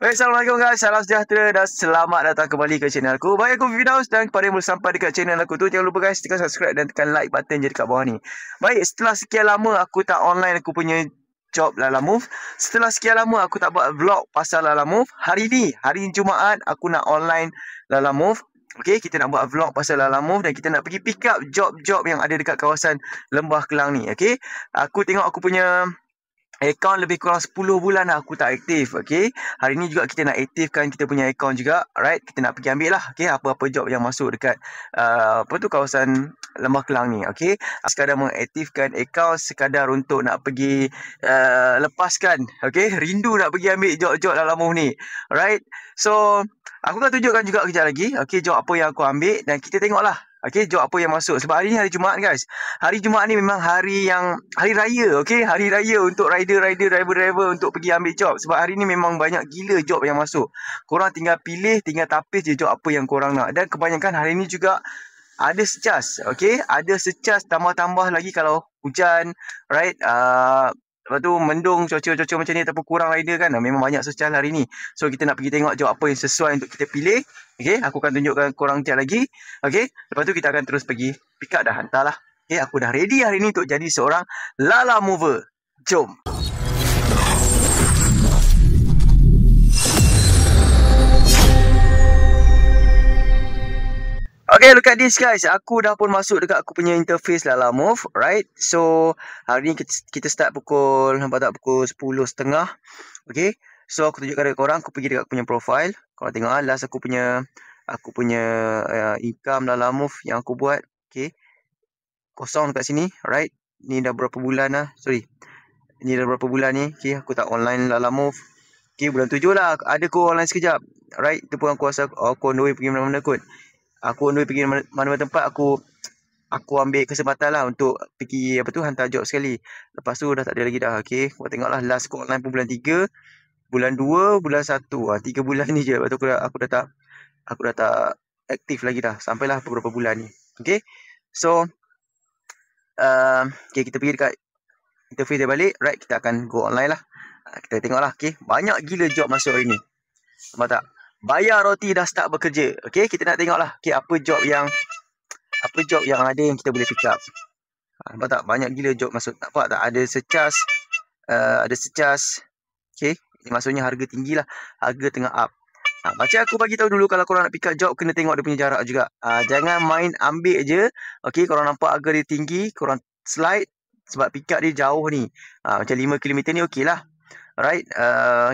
Baik, Assalamualaikum guys, salam sejahtera dan selamat datang kembali ke channel aku. Baik, aku Firdaus dan kepada yang belum sampai dekat channel aku tu, jangan lupa guys tekan subscribe dan tekan like button je dekat bawah ni. Baik, setelah sekian lama aku tak online aku punya job Lalamove. Setelah sekian lama aku tak buat vlog pasal Lalamove. Hari ni, hari Jumaat aku nak online Lalamove. Okay, kita nak buat vlog pasal Lalamove dan kita nak pergi pick up job-job yang ada dekat kawasan Lembah Kelang ni. Okay, aku tengok aku punya akaun lebih kurang 10 bulan dah aku tak aktif. Okay, hari ni juga kita nak aktifkan kita punya akaun juga. Alright, kita nak pergi ambil lah okay, apa-apa job yang masuk dekat kawasan Lembah Kelang ni. Okay, sekadar mengaktifkan akaun, sekadar untuk nak pergi lepaskan okay, rindu nak pergi ambil job-job Lalamove ni. Alright, so aku akan tunjukkan juga kejap lagi okay, job apa yang aku ambil dan kita tengoklah okay, job apa yang masuk. Sebab hari ni hari Jumaat guys. Hari Jumaat ni memang hari raya. Okay, hari raya untuk driver-driver untuk pergi ambil job. Sebab hari ni memang banyak gila job yang masuk. Korang tinggal pilih, tinggal tapis je job apa yang korang nak. Dan kebanyakan hari ni juga ada secas. Okay, ada secas tambah-tambah lagi kalau hujan. Right, lepas tu mendung, cuaca-cuaca macam ni ataupun kurang rider kan. Memang banyak secas hari ni. So kita nak pergi tengok job apa yang sesuai untuk kita pilih. Okay, aku akan tunjukkan korang sekejap lagi. Okay, lepas tu kita akan terus pergi pick up dah, hantarlah. Okay, aku dah ready hari ni untuk jadi seorang Lalamover. Jom. Okay, look at this guys. Aku dah pun masuk dekat aku punya interface Lalamove. Right, so hari ni kita start pukul, nampak tak, pukul 10.30. Okay, so aku tunjukkan dekat korang. Aku pergi dekat aku punya profile. Korang tengok last aku punya income Lalamove yang aku buat. Okay, kosong dekat sini. Right, ni dah berapa bulan lah. Ni dah berapa bulan ni. Okay, aku tak online Lalamove. Okay, bulan 7 lah. Ada aku online sekejap. Right, itu pun aku rasa aku on the way pergi mana-mana kot. Aku on the way pergi mana-mana tempat. Aku ambil kesempatan lah untuk pergi hantar job sekali. Lepas tu dah tak ada lagi dah. Okay, kau tengoklah last aku online pun bulan 3, bulan 2, bulan 1. 3 bulan ni je. Lepas tu aku dah tak aktif lagi dah. Sampailah beberapa bulan ni. Okay, so okay, kita pergi dekat interface dia balik. Right, kita akan go online lah. Kita tengoklah. Okay, banyak gila job masuk hari ni. Nampak tak? Bayar roti dah start bekerja. Okay, kita nak tengoklah okay, apa job yang ada yang kita boleh pick up. Nampak tak? Banyak gila job masuk. Nampak tak? Ada secas. Okay, ini maksudnya harga tinggi lah. Harga tengah up. Macam aku bagi tahu dulu, kalau korang nak pick up job, kena tengok dia punya jarak juga. Jangan main ambil je. Okay, korang nampak harga dia tinggi, korang slide. Sebab pick up dia jauh ni. Macam 5km ni okey lah. Alright,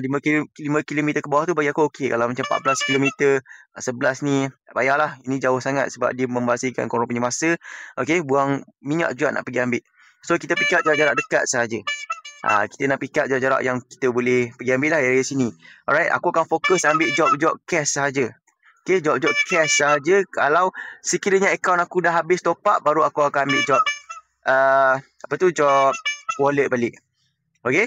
5km ke bawah tu bagi aku okey. Kalau macam 14km, 11 ni tak payahlah. Ini jauh sangat sebab dia membazirkan korang punya masa. Okay, buang minyak juga nak pergi ambil. So kita pick up jarak dekat sahaja. Kita nak pick up jarak yang kita boleh pergi ambil lah area sini. Alright, aku akan fokus ambil job-job cash sahaja. Okay, job-job cash sahaja. Kalau sekiranya akaun aku dah habis top up, baru aku akan ambil job job wallet balik. Okay,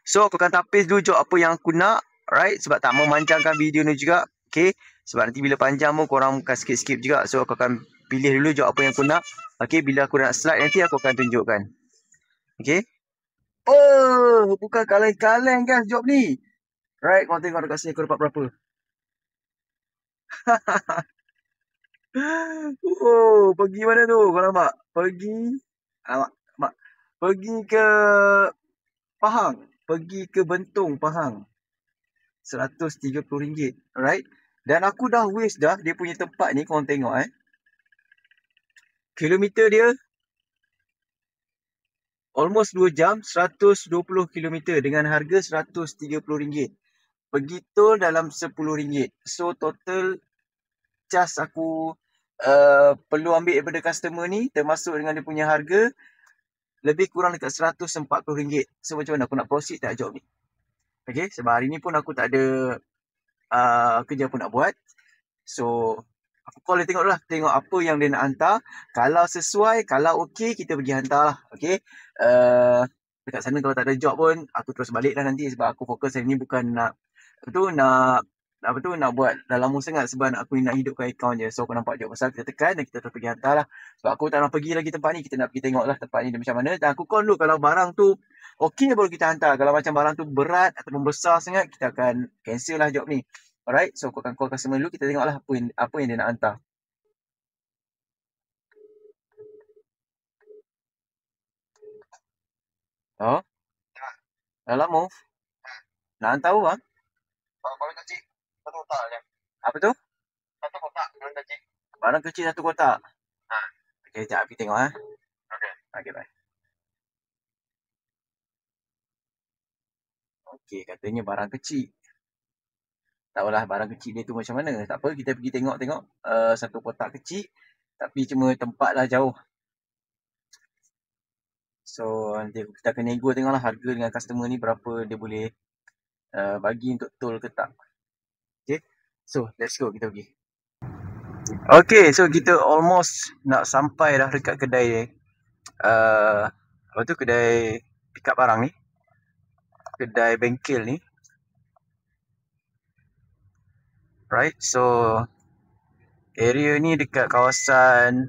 so aku akan tapis dulu job apa yang aku nak. Alright, sebab tak memanjangkan video ni juga. Okay, sebab nanti bila panjang pun korang akan skip juga. So aku akan pilih dulu job apa yang aku nak. Okay, bila aku nak slide nanti aku akan tunjukkan. Okay, oh, bukan kaleng-kaleng guys job ni. Right, korang tengok dekat sini aku dapat berapa. Oh, pergi mana tu? Korang nampak? Pergi ke Pahang. Pergi ke Bentong, Pahang. RM130. Alright. Dan aku dah waste dah dia punya tempat ni. Korang tengok kilometer dia almost 2 jam. 120km dengan harga RM130. Pergi tol dalam RM10. So total cas aku perlu ambil daripada customer ni, termasuk dengan dia punya harga, lebih kurang dekat RM140. So macam mana aku nak proceed tak job ni? Okay, sebab hari ni pun aku tak ada kerja pun nak buat. So aku call dia tengok lah. Tengok apa yang dia nak hantar. Kalau sesuai, kalau okey, kita pergi hantar lah. Okay, dekat sana kalau tak ada job pun, aku terus balik lah nanti. Sebab aku fokus hari ni bukan nak buat dah lama sangat. Sebab aku nak hidupkan akaun je. So aku nampak job pasal kita tekan dan kita terus pergi hantar lah. Sebab aku tak nak pergi lagi tempat ni. Kita nak pergi tengok lah tempat ni dia macam mana. Dan aku call dulu kalau barang tu okey baru kita hantar. Kalau macam barang tu berat ataupun besar sangat, kita akan cancel lah job ni. Alright, so aku akan call customer dulu, kita tengoklah apa yang dia nak hantar. Oh, dah lama. Nak hantar apa? Barang kecil, satu kotak je. Apa tu? Satu kotak, barang kecil. Barang kecil satu kotak? Ha. Okey, sekejap kita tengok ha. Okey. Okey, bye. Okey, katanya barang kecil. Tak tahulah barang kecil dia tu macam mana. Tak apa, kita pergi tengok-tengok. Satu kotak kecil. Tapi cuma tempat lah jauh. So, nanti kita akan nego tengoklah harga dengan customer ni berapa dia boleh bagi untuk tol ke tak. Okay. So, let's go. Kita pergi. Okay, so kita almost nak sampai dah dekat kedai apa tu, kedai pick up barang ni. Kedai bengkel ni. Right, so area ni dekat kawasan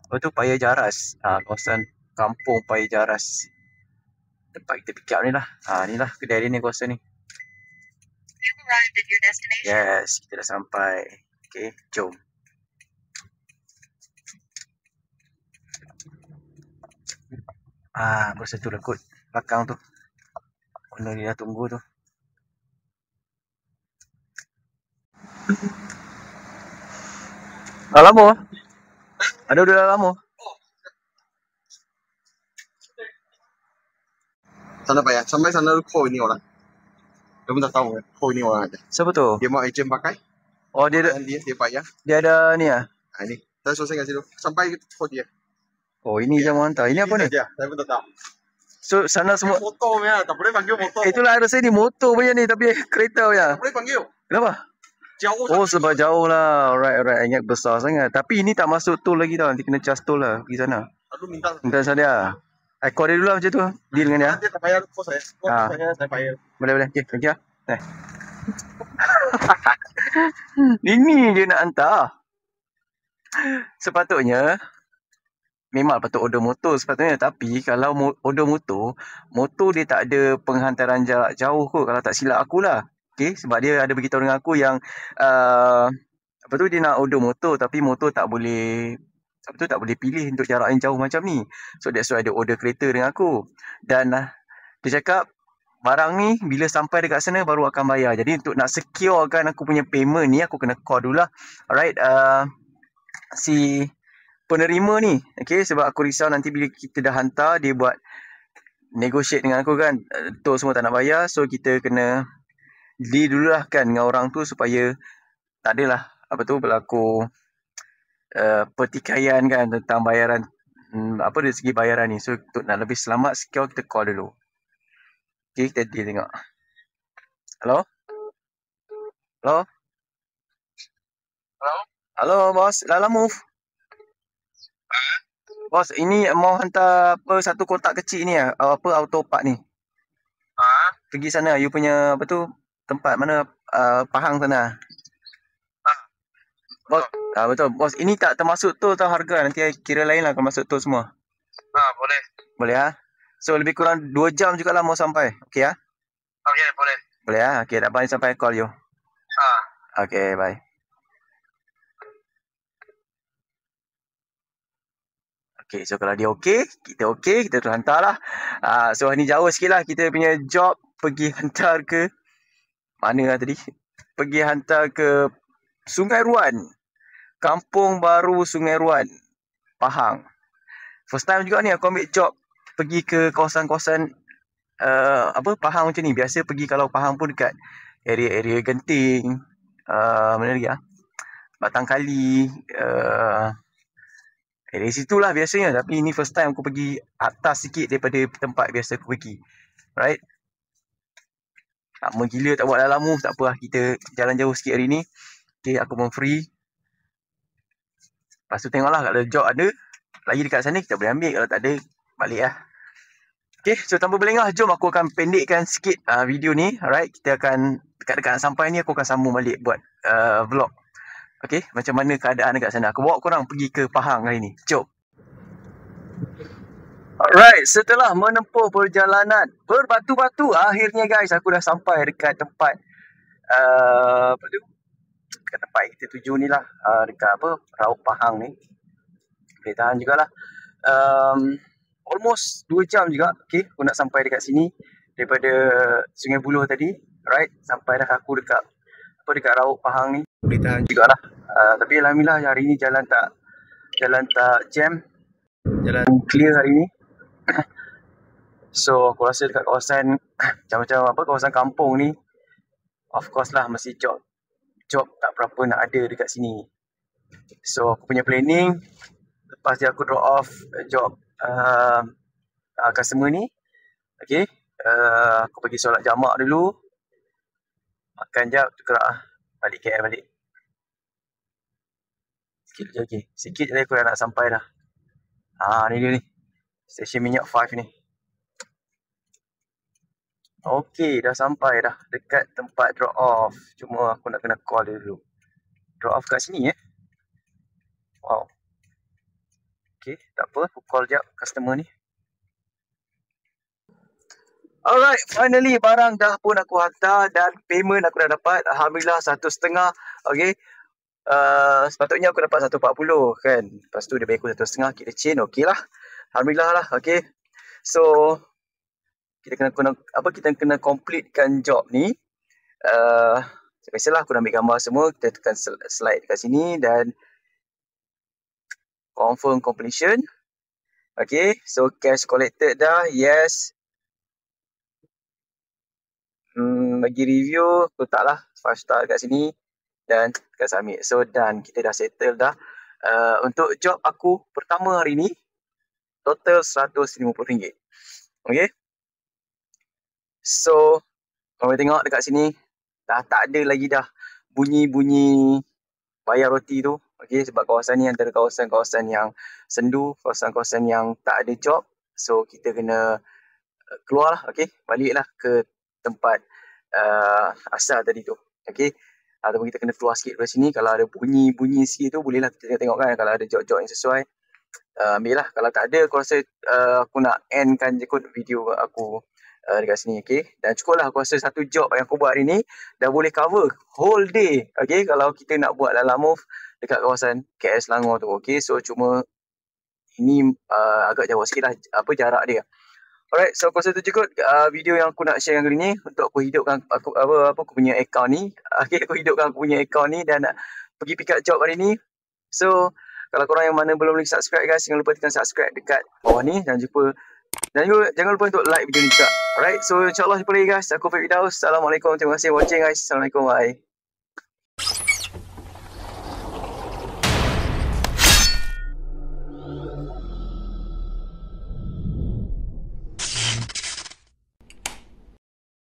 apa tu, Paya Jaras. Kawasan kampung Paya Jaras. Tempat kita pick up ni lah. Ni lah kedai dia ni, kawasan ni. Yes, kita dah sampai. Okay, jom. Baru satu dah kot belakang tu. Owner dia dah tunggu tu. Dah lama? Ada dah lama? Sana payah. Sampai sana lu call ini orang. Dia pun tak tahu call ini orang ada. Siapa tu? Dia mau agent pakai. Oh, dia ada, dia payah. dia ada ni ah. Ini. Saya selesai kat situ. Sampai call dia. Oh, ini je mau hantar. Ini apa ni? Dia. Saya pun tak tahu. So, sana semua Motor punya. Tak boleh panggil motor. Itulah ada saya ni motor punya ni, tapi kereta punya. Tak boleh panggil. Kenapa? Jauh. Oh, sebab jauh lah. Alright. Ingat besar sangat. Tapi ini tak masuk tol lagi tau. Nanti kena charge tol lah pergi sana. Aduh, minta saja. I call dia dulu lah macam tu. Deal dengan dia. Dia tak payah call saya. Saya payah. Boleh. Okay, thank you. Ini je nak hantar. Sepatutnya memang patut order motor sepatutnya, tapi kalau order motor dia tak ada penghantaran jarak jauh kot kalau tak silap aku lah. Okay, sebab dia ada beritahu dengan aku yang apa tu, dia nak order motor tapi motor tak boleh pilih untuk jarak yang jauh macam ni. So that's why dia order kereta dengan aku. Dan dia cakap barang ni bila sampai dekat sana baru akan bayar. Jadi untuk nak securekan aku punya payment ni, aku kena call dulu lah. Alright, si penerima ni, okay, sebab aku risau nanti bila kita dah hantar dia buat negotiate dengan aku kan, tol semua tak nak bayar. So kita kena deal dulu lah kan dengan orang tu supaya tak adalah apa tu berlaku pertikaian kan tentang bayaran, apa dari segi bayaran ni. So untuk nak lebih selamat secure, kita call dulu. Okay, kita deal tengok. Hello? Hello, bos. Lala move. Bos, ini mau hantar apa satu kotak kecil ni apa auto park ni. Pergi sana, you punya apa tu tempat mana, Pahang sana. Bos, betul. Bos, ini tak termasuk tol tau harga. Nanti kira lain lah kalau masuk tol semua. Boleh. Boleh So lebih kurang 2 jam jugalah mau sampai. Okey Okey, boleh. Boleh Okey, tak apa sampai call you. Okey, bye. Okay, so kalau dia okey, kita terus hantar lah. So ni jauh sikit lah kita punya job, pergi hantar ke mana lah tadi? Pergi hantar ke Sungai Ruan. Kampung Baru Sungai Ruan, Pahang. First time juga ni aku ambil job pergi ke kawasan-kawasan Pahang macam ni. Biasa pergi kalau Pahang pun dekat area-area Genting, mana lagi Batang Kali, dari situlah biasanya. Tapi ini first time aku pergi atas sikit daripada tempat biasa aku pergi. Right? Lama gila tak buat dalam move. Tak apa lah, kita jalan jauh sikit hari ni. Okay, aku pun free. Lepas tu tengoklah kalau job ada lagi dekat sana, kita boleh ambil. Kalau tak ada, balik lah. Okay, so tanpa berlengah, jom aku akan pendekkan sikit video ni. Alright, kita akan dekat-dekat sampai ni aku akan sambung balik buat vlog. Okay, macam mana keadaan dekat sana. Aku bawa korang pergi ke Pahang hari ni. Jom. Alright, setelah menempuh perjalanan berbatu-batu, akhirnya guys aku dah sampai dekat tempat apa tu? Dekat tempat kita tuju ni lah, dekat apa? Raub Pahang ni. Boleh tahan jugalah. Almost 2 jam juga. Okay, aku nak sampai dekat sini daripada Sungai Buloh tadi. Right, sampai dah aku dekat Raub Pahang ni. Boleh tahan jugalah. Tapi alhamdulillah hari ni jalan tak jam. Jalan clear hari ni. So aku rasa dekat kawasan macam apa, kawasan kampung ni, of course lah mesti job tak berapa nak ada dekat sini. So aku punya planning lepas dia aku drop off job customer ni, okay, aku pergi solat jamak dulu, makan jap, tukar balik KL balik. Sikit je, okay, sikit je aku dah nak sampai dah. Ni dia ni, stesen minyak 5 ni. Okay, dah sampai dah dekat tempat drop off. Cuma aku nak kena call dia dulu. Drop off kat sini Wow. Okay, tak apa, aku call jap customer ni. Alright, finally barang dah pun aku hantar dan payment aku dah dapat. Alhamdulillah 1.5. Okay, sepatutnya aku dapat 140 kan. Lepas tu dia bagi aku 1.5, kita chain, okay lah. Alhamdulillah lah, okay. So kita kena completekan job ni. Biasalah aku dah ambil gambar semua, kita tekan slide dekat sini dan confirm completion. Okay, so cash collected dah, yes. Bagi review, letaklah 5 star dekat sini dan tekan submit. So done, kita dah settle dah. Untuk job aku pertama hari ni, total RM150. Okay. So, kalau tengok dekat sini, dah tak ada lagi dah bunyi-bunyi bayar roti tu. Okay, sebab kawasan ni antara kawasan-kawasan yang sendu, kawasan-kawasan yang tak ada job. So, kita kena keluar lah, okay, baliklah ke tempat asal tadi tu. Okay, ataupun kita kena keluar sikit dari sini. Kalau ada bunyi-bunyi sikit tu, bolehlah kita tengok kan. Kalau ada job-job yang sesuai, ambil lah. Kalau tak ada, aku rasa aku nak endkan je kot video aku dekat sini, okay. Dan cukup lah, aku rasa satu job yang aku buat hari ni dah boleh cover whole day, okay. Kalau kita nak buat dalam move dekat kawasan KL Selangor tu, okay. So cuma ini agak jauh sikit lah jarak dia. Alright, so aku rasa tu cukup video yang aku nak share kali ni untuk aku hidupkan aku punya account ni. Okay, aku hidupkan aku punya account ni dan pergi pick up job hari ni. So kalau korang yang mana belum lagi subscribe guys, jangan lupa tekan subscribe dekat bawah ni dan jangan lupa untuk like video ni juga. Alright, so insyaAllah jumpa lagi guys. Aku Firdaus. Assalamualaikum. Terima kasih watching guys. Assalamualaikum. Bye.